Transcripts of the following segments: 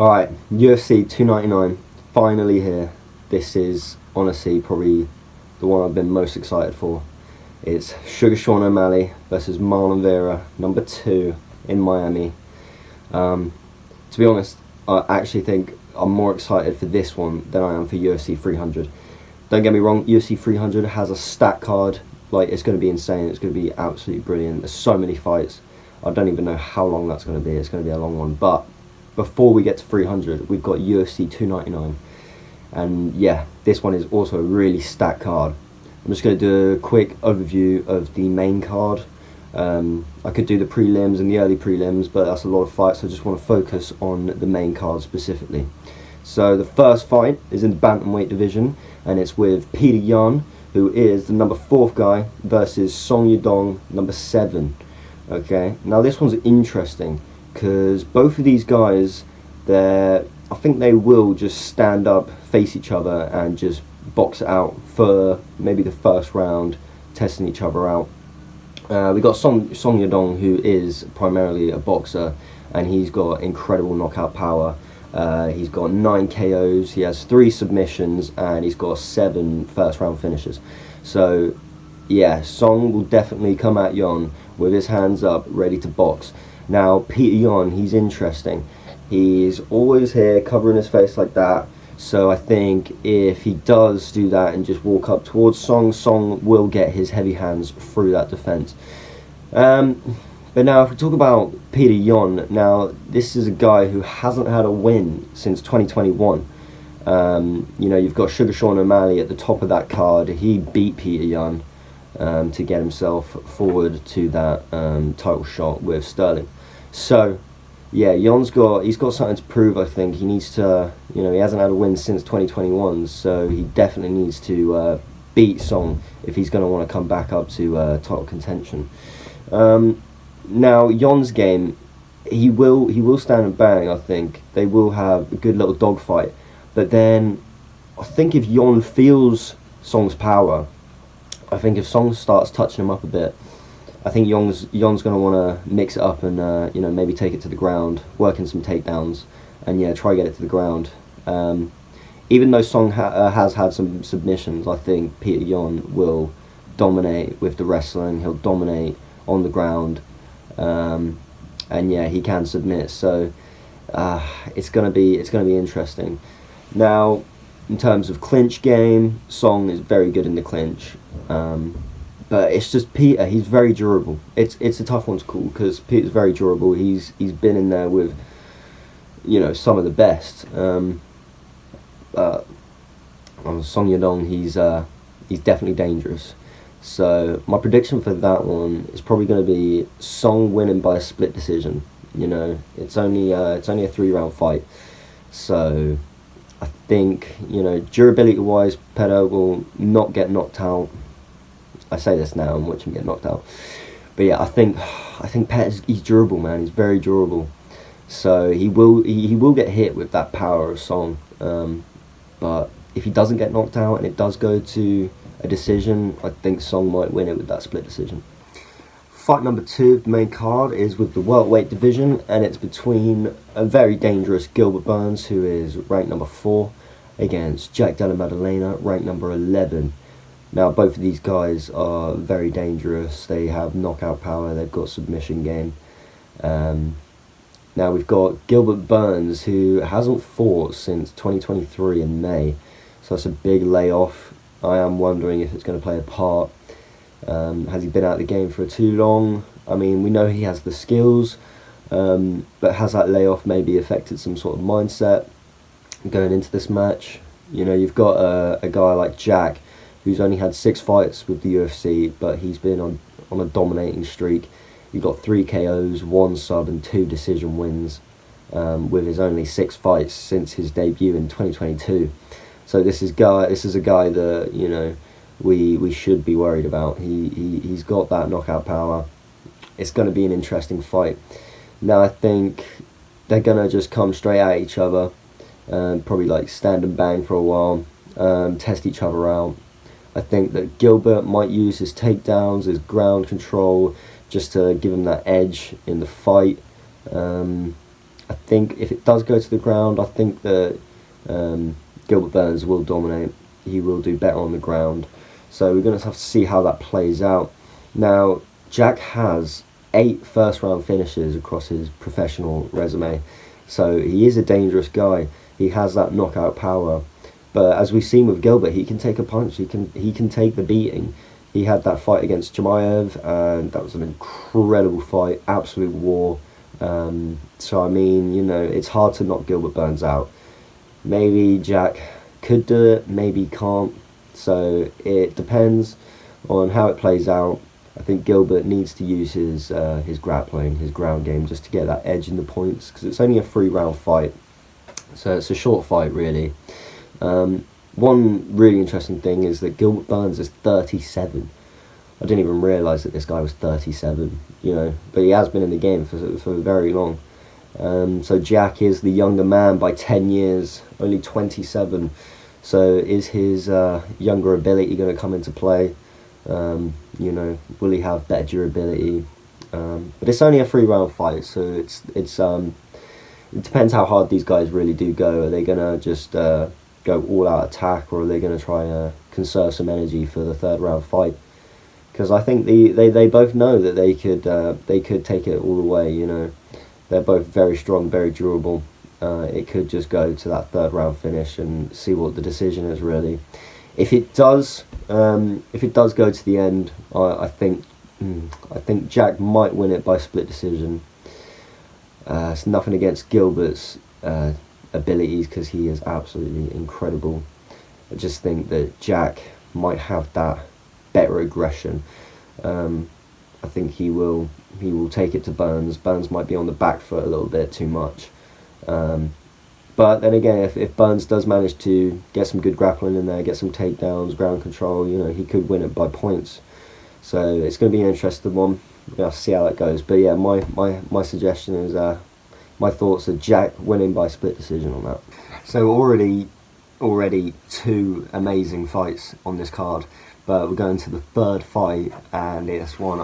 Alright, UFC 299, finally here. This is honestly probably the one I've been most excited for. It's Suga Sean O'Malley versus Marlon Vera, number 2 in Miami. To be honest, I actually think I'm more excited for this one than I am for UFC 300. Don't get me wrong, UFC 300 has a stack card. Like, it's going to be insane, it's going to be absolutely brilliant. There's so many fights. I don't even know how long that's going to be. It's going to be a long one. But before we get to 300, we've got UFC 299. And yeah, this one is also a really stacked card. I'm just going to do a quick overview of the main card. I could do the prelims and the early prelims, but that's a lot of fights, so I just want to focus on the main card specifically. So the first fight is in the Bantamweight division, and it's with Peter Yan, who is the number 4 guy, versus Song Yadong, number 7. Okay, now this one's interesting, because both of these guys, I think they will just stand up, face each other, and just box it out for maybe the first round, testing each other out. We got Song Yadong, who is primarily a boxer, and he's got incredible knockout power. He's got 9 KOs, he has 3 submissions, and he's got 7 first round finishes. So yeah, Song will definitely come at Yan with his hands up, ready to box. Now Peter Yan, he's interesting. He's always here covering his face like that. So I think if he does do that and just walk up towards Song, Song will get his heavy hands through that defense. But now if we talk about Peter Yan, now this is a guy who hasn't had a win since 2021. You know, you've got Suga Sean O'Malley at the top of that card. He beat Peter Yan to get himself forward to that title shot with Sterling. So yeah, Yan's got something to prove. I think he needs to, you know, he hasn't had a win since 2021, so he definitely needs to beat Song if he's going to want to come back up to title contention. Now Yan's game, he will stand and bang. I think they will have a good little dogfight, but then I think if Yan feels Song's power, I think if Song starts touching him up a bit, I think Yan's going to want to mix it up and you know, maybe take it to the ground, work in some takedowns, and yeah, try get it to the ground. Even though Song has had some submissions, I think Peter Yan will dominate with the wrestling. He'll dominate on the ground, and yeah, he can submit. So it's gonna be interesting. Now, in terms of clinch game, Song is very good in the clinch. But it's just Peter, he's very durable. It's a tough one to call, because Peter's very durable. He's been in there with, you know, some of the best. Song Yadong, he's definitely dangerous. So my prediction for that one is probably going to be Song winning by a split decision. You know, it's only a 3-round fight. So I think, you know, durability wise, Peter will not get knocked out. I say this now and watch him get knocked out, but yeah, I think he's durable, man. He's very durable, so he will get hit with that power of Song. But if he doesn't get knocked out and it does go to a decision, I think Song might win it with that split decision. Fight number 2 of the main card is with the welterweight division, and it's between a very dangerous Gilbert Burns, who is ranked number 4, against Della Maddalena, ranked number 11. Now both of these guys are very dangerous. They have knockout power, they've got submission game. Now we've got Gilbert Burns, who hasn't fought since 2023 in May, so that's a big layoff. I am wondering if it's going to play a part. Has he been out of the game for too long? I mean, we know he has the skills, but has that layoff maybe affected some sort of mindset going into this match? You know, you've got a guy like Jack, who's only had 6 fights with the UFC, but he's been on a dominating streak. You've got 3 KOs, 1 sub, and 2 decision wins with his only 6 fights since his debut in 2022. So this is a guy that, you know, we should be worried about. He's got that knockout power. It's going to be an interesting fight. Now I think they're going to just come straight at each other, probably like stand and bang for a while, test each other out. I think that Gilbert might use his takedowns, his ground control, just to give him that edge in the fight. I think if it does go to the ground, I think that Gilbert Burns will dominate. He will do better on the ground. So we're going to have to see how that plays out. Now, Jack has 8 first-round finishes across his professional resume. So he is a dangerous guy. He has that knockout power. But as we've seen with Gilbert, he can take a punch. He can take the beating. He had that fight against Chimaev, and that was an incredible fight, absolute war. So I mean, you know, it's hard to knock Gilbert Burns out. Maybe Jack could do it, maybe can't. So it depends on how it plays out. I think Gilbert needs to use his grappling, his ground game, just to get that edge in the points, because it's only a 3-round fight, so it's a short fight really. One really interesting thing is that Gilbert Burns is 37. I didn't even realise that this guy was 37, you know, but he has been in the game for very long. So Jack is the younger man by 10 years, only 27. So is his younger ability going to come into play? You know, will he have better durability? But it's only a 3-round fight, so it depends how hard these guys really do go. Are they going to just go all out attack, or are they going to try to conserve some energy for the 3rd round fight? Because I think they both know that they could take it all the way. You know, they're both very strong, very durable. It could just go to that 3rd round finish and see what the decision is really. If it does go to the end, I think Jack might win it by split decision. It's nothing against Gilbert's abilities, because he is absolutely incredible. I just think that Jack might have that better aggression. I think he will take it to Burns. Burns might be on the back foot a little bit too much. But then again, if Burns does manage to get some good grappling in there, get some takedowns, ground control, you know, he could win it by points. So it's going to be an interesting one. We'll have to see how that goes. But yeah, my suggestion is, my thoughts are Jack winning by split decision on that. So already 2 amazing fights on this card. But we're going to the 3rd fight, and it's one,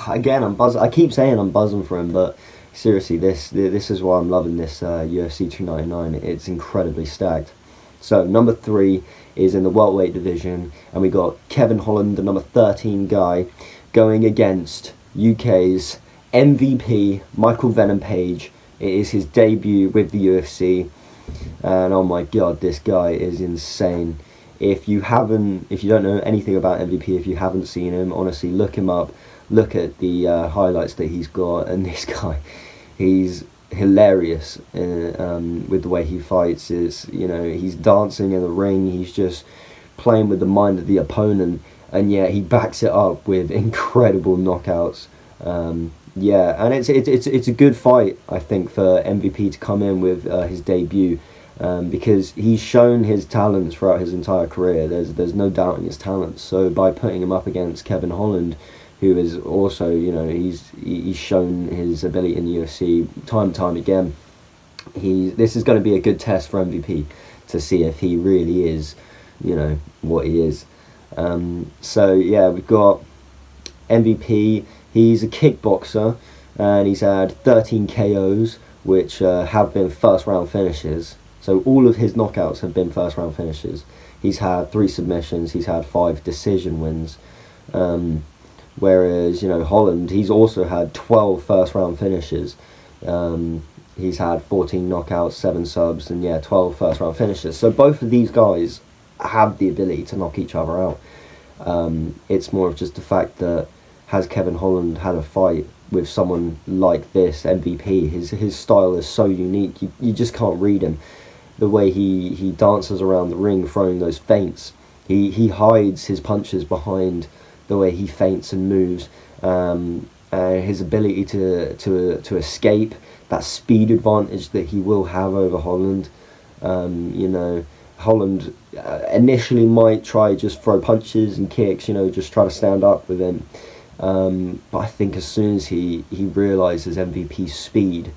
again, I'm buzzing. I keep saying I'm buzzing for him, but seriously, this is why I'm loving this UFC 299. It's incredibly stacked. So number 3 is in the welterweight division, and we got Kevin Holland, the number 13 guy, going against UK's MVP, Michael Venom Page. It is his debut with the UFC, and oh my god, this guy is insane. If you don't know anything about MVP, if you haven't seen him, honestly, look him up. Look at the highlights that he's got, and this guy, he's hilarious with the way he fights. You know, he's dancing in the ring. He's just playing with the mind of the opponent, and yet he backs it up with incredible knockouts. Yeah, and it's a good fight, I think, for MVP to come in with his debut. Because he's shown his talents throughout his entire career. There's no doubt in his talents. So by putting him up against Kevin Holland, who is also, you know, he's shown his ability in the UFC time and time again. This is going to be a good test for MVP to see if he really is, you know, what he is. So yeah, we've got MVP. He's a kickboxer, and he's had 13 KOs, which have been 1st round finishes. So all of his knockouts have been 1st round finishes. He's had 3 submissions. He's had 5 decision wins. Whereas, you know, Holland, he's also had 12 1st round finishes. He's had 14 knockouts, 7 subs, and yeah, 12 1st round finishes. So both of these guys have the ability to knock each other out. It's more of just the fact that, has Kevin Holland had a fight with someone like this, MVP? His style is so unique. You just can't read him. The way he dances around the ring, throwing those feints. He hides his punches behind the way he feints and moves. His ability to escape, that speed advantage that he will have over Holland. You know, Holland initially might try just throw punches and kicks, you know, just try to stand up with him. But I think as soon as he realises MVP's speed,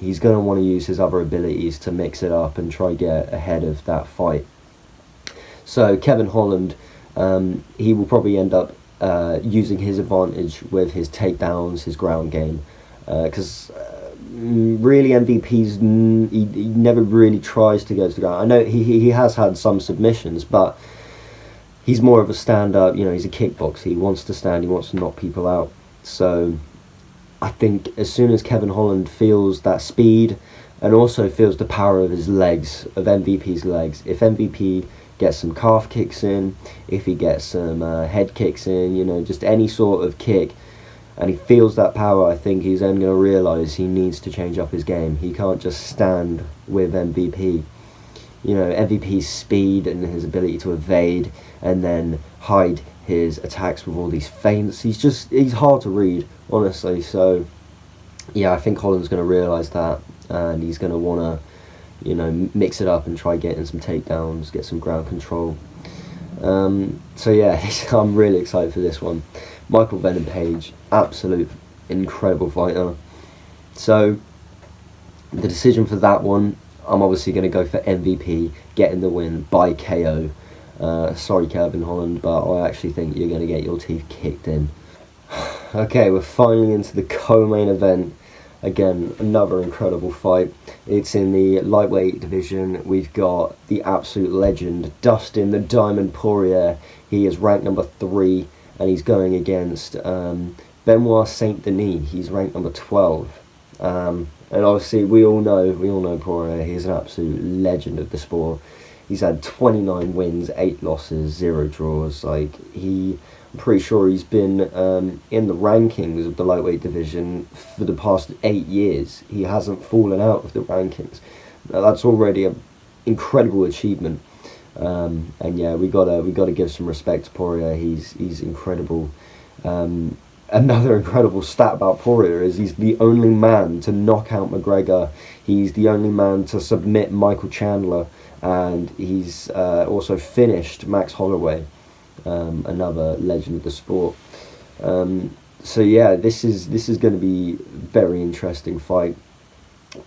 he's going to want to use his other abilities to mix it up and try get ahead of that fight. So Kevin Holland, he will probably end up using his advantage with his takedowns, his ground game, because really MVP's, he never really tries to go to the ground. I know he has had some submissions, but he's more of a stand-up, he's a kickboxer. He wants to stand, he wants to knock people out. So I think as soon as Kevin Holland feels that speed and also feels the power of his legs, of MVP's legs, if MVP gets some calf kicks in, if he gets some head kicks in, just any sort of kick, and he feels that power, I think he's then going to realise he needs to change up his game. He can't just stand with MVP. MVP's speed and his ability to evade and then hide his attacks with all these feints. He's hard to read, honestly. So, yeah, I think Holland's going to realise that, and he's going to want to, mix it up and try getting some takedowns, get some ground control. So, yeah, I'm really excited for this one. Michael Venom Page, absolute incredible fighter. So, the decision for that one, I'm obviously going to go for MVP, getting the win by KO. Sorry, Kevin Holland, but I actually think you're going to get your teeth kicked in. Okay, we're finally into the co-main event. Again, another incredible fight. It's in the lightweight division. We've got the absolute legend, Dustin The Diamond Poirier. He is ranked number 3, and he's going against Benoit Saint Denis. He's ranked number 12. And obviously, we all know Poirier. He's an absolute legend of the sport. He's had 29 wins, 8 losses, 0 draws. I'm pretty sure he's been in the rankings of the lightweight division for the past 8 years. He hasn't fallen out of the rankings. Now, that's already an incredible achievement. And yeah, we gotta give some respect to Poirier. He's incredible. Another incredible stat about Poirier is he's the only man to knock out McGregor. He's the only man to submit Michael Chandler, and he's also finished Max Holloway, another legend of the sport. So yeah, this is going to be a very interesting fight.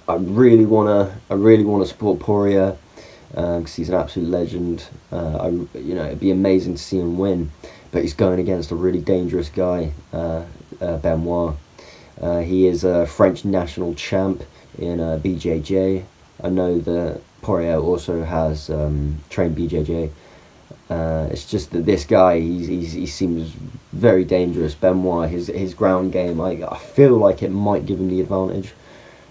I really wanna support Poirier because he's an absolute legend. It'd be amazing to see him win. But he's going against a really dangerous guy, Benoit. He is a French national champ in BJJ. I know that Poirier also has trained BJJ. It's just that this guy, he seems very dangerous. Benoit, his ground game, I feel like it might give him the advantage.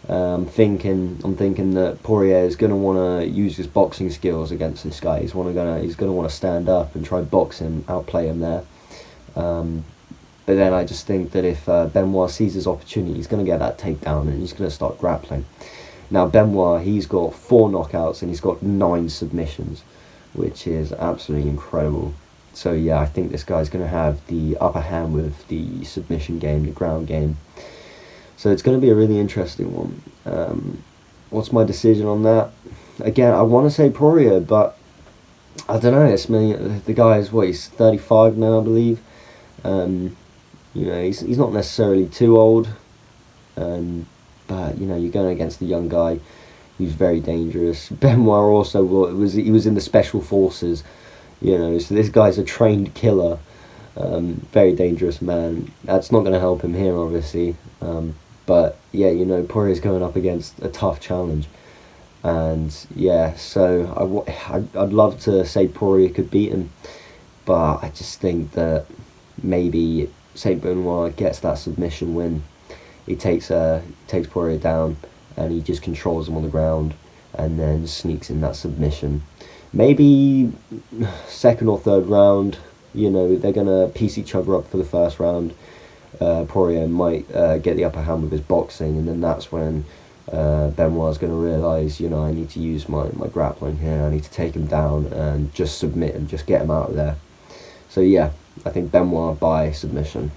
I'm thinking that Poirier is going to want to use his boxing skills against this guy. He's going to want to stand up and try box him, outplay him there. But then I just think that if Benoit sees his opportunity, he's going to get that takedown and he's going to start grappling. Now Benoit, he's got 4 knockouts and he's got 9 submissions, which is absolutely incredible. So yeah, I think this guy's going to have the upper hand with the submission game, the ground game. So it's going to be a really interesting one. What's my decision on that? Again, I want to say Poirier, but I don't know. It's me. The guy is he's 35 now, I believe. He's not necessarily too old. But you're going against a young guy who's very dangerous. Benoit also was in the special forces. So this guy's a trained killer. Very dangerous man. That's not going to help him here, obviously. But yeah, Poirier's going up against a tough challenge, and yeah, so I'd love to say Poirier could beat him, but I just think that maybe Saint Benoit gets that submission win. He takes Poirier down, and he just controls him on the ground, and then sneaks in that submission. Maybe second or third round, they're gonna piece each other up for the first round. Poirier might get the upper hand with his boxing, and then that's when Benoit's going to realise, I need to use my grappling here. I need to take him down and just submit him, just get him out of there. So yeah, I think Benoit by submission.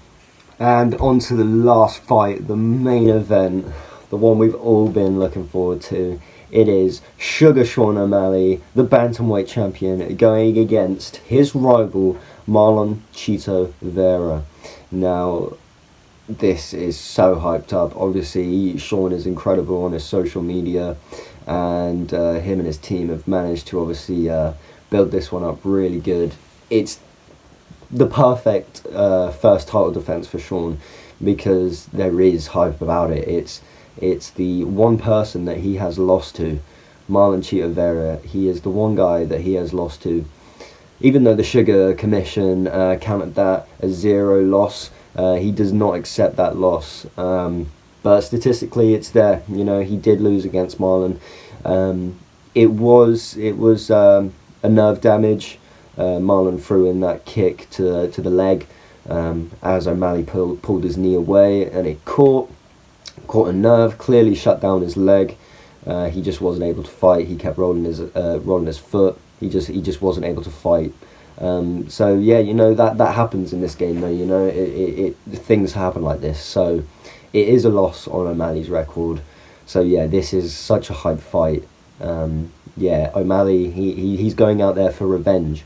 And on to the last fight, the main event, the one we've all been looking forward to. It is Suga Sean O'Malley, the Bantamweight champion, going against his rival, Marlon Chito Vera. Now, this is so hyped up. Obviously, Sean is incredible on his social media, and him and his team have managed to obviously build this one up really good. It's the perfect first title defense for Sean, because there is hype about it. It's the one person that he has lost to, Marlon Chito Vera. He is the one guy that he has lost to. Even though the Sugar Commission counted that a 0 loss, he does not accept that loss. But statistically, it's there. You know, he did lose against Marlon. It was a nerve damage. Marlon threw in that kick to the leg as O'Malley pulled his knee away, and it caught a nerve. Clearly shut down his leg. He just wasn't able to fight. He kept rolling his foot. He just wasn't able to fight. So yeah, you know, that happens in this game though. You know, things happen like this. So it is a loss on O'Malley's record. So yeah, this is such a hype fight. Yeah, O'Malley, he's going out there for revenge.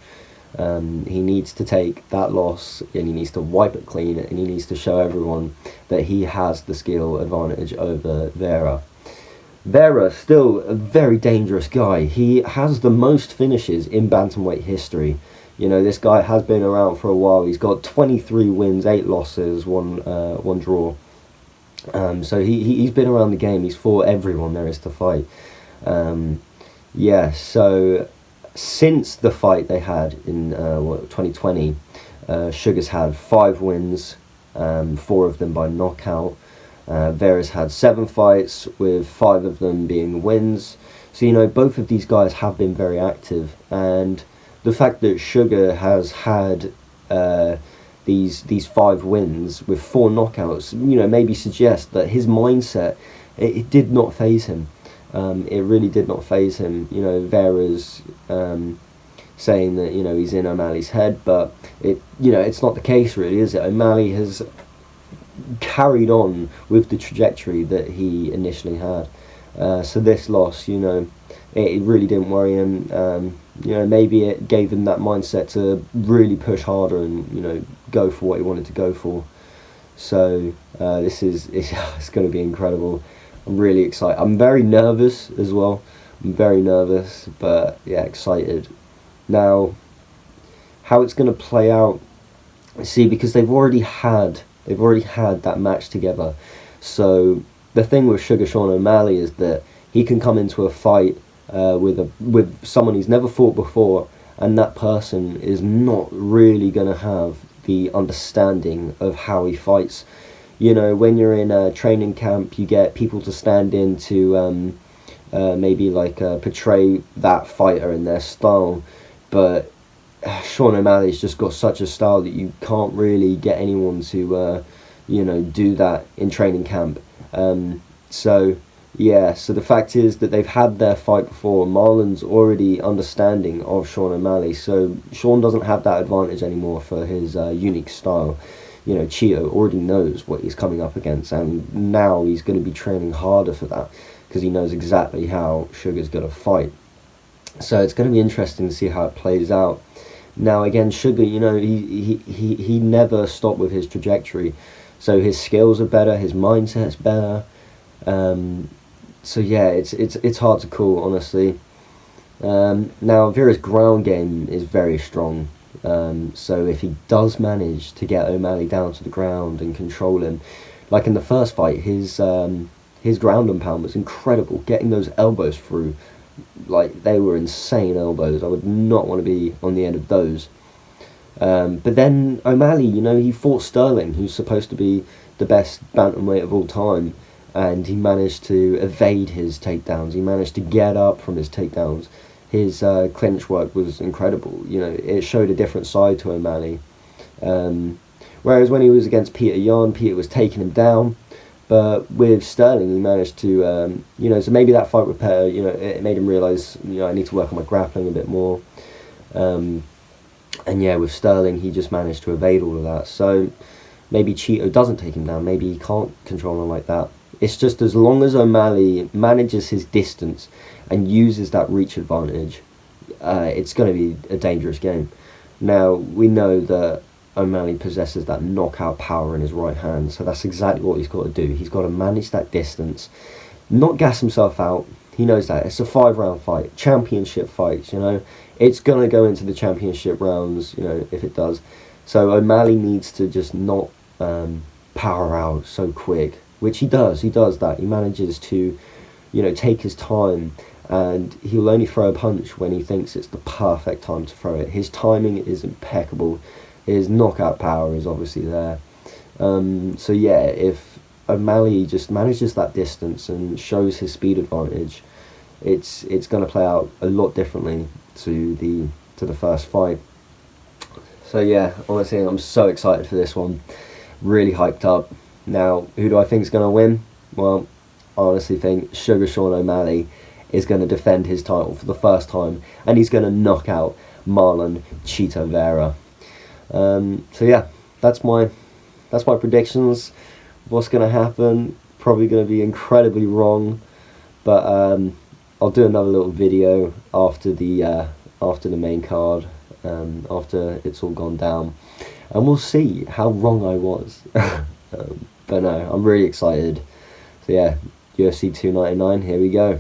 He needs to take that loss and he needs to wipe it clean, and he needs to show everyone that he has the skill advantage over Vera. Vera, still a very dangerous guy. He has the most finishes in bantamweight history. You know, this guy has been around for a while. He's got 23 wins, 8 losses, one draw. So he's been around the game. He's fought everyone there is to fight. Yeah, so since the fight they had in 2020, Sugar's had 5 wins, 4 of them by knockout. Vera's had 7 fights, with 5 of them being wins. So, you know, both of these guys have been very active, and the fact that Sugar has had these 5 wins with 4 knockouts, you know, maybe suggests that his mindset, it did not faze him. It really did not faze him. You know, Vera's saying that, you know, he's in O'Malley's head, but it's not the case really, is it? O'Malley has carried on with the trajectory that he initially had. So this loss, you know, it really didn't worry him. You know, maybe it gave him that mindset to really push harder and, you know, go for what he wanted to go for. So it's going to be incredible. I'm really excited. I'm very nervous as well. I'm very nervous, but yeah, excited. Now, how it's going to play out, see, because they've already had that match together. So the thing with Sean O'Malley is that he can come into a fight with someone he's never fought before, and that person is not really going to have the understanding of how he fights. You know, when you're in a training camp, you get people to stand in to maybe like portray that fighter in their style, but Sean O'Malley's just got such a style that you can't really get anyone to you know, do that in training camp. So yeah, so the fact is that they've had their fight before. Marlon's already understanding of Sean O'Malley, so Sean doesn't have that advantage anymore for his unique style. You know, Chito already knows what he's coming up against, and now he's going to be training harder for that because he knows exactly how Sugar's going to fight. So it's going to be interesting to see how it plays out. Now again, Sugar, you know, he never stopped with his trajectory, so his skills are better, his mindset's better. So yeah, it's hard to call, honestly. Now Vera's ground game is very strong. So if he does manage to get O'Malley down to the ground and control him, like in the first fight, his ground and pound was incredible. Getting those elbows through, like, they were insane elbows. I would not want to be on the end of those. But then O'Malley, you know, he fought Sterling, who's supposed to be the best bantamweight of all time, and he managed to evade his takedowns. He managed to get up from his takedowns. His clinch work was incredible. You know, it showed a different side to O'Malley. Whereas when he was against Peter Yan, Peter was taking him down. But with Sterling, he managed to, you know, so maybe that fight with Peter, you know, it made him realise, you know, I need to work on my grappling a bit more. And yeah, with Sterling, he just managed to evade all of that. So maybe Chito doesn't take him down. Maybe he can't control him like that. It's just as long as O'Malley manages his distance and uses that reach advantage, it's going to be a dangerous game. Now, we know that O'Malley possesses that knockout power in his right hand, so that's exactly what he's got to do. He's got to manage that distance, not gas himself out. He knows that. It's a 5-round fight, championship fights, you know. It's going to go into the championship rounds, you know, if it does. So O'Malley needs to just not power out so quick. which he does. He does that. He manages to, you know, take his time, and he'll only throw a punch when he thinks it's the perfect time to throw it. His timing is impeccable. His knockout power is obviously there. So yeah, if O'Malley just manages that distance and shows his speed advantage, it's going to play out a lot differently to the first fight. So yeah, honestly, I'm so excited for this one. Really hyped up. Now, who do I think is going to win? Well, I honestly think Suga Sean O'Malley is going to defend his title for the first time, and he's going to knock out Marlon Chito Vera. So yeah, that's my predictions. What's going to happen? Probably going to be incredibly wrong, but I'll do another little video after the main card, after it's all gone down, and we'll see how wrong I was. But no, I'm really excited. So yeah, UFC 299, here we go.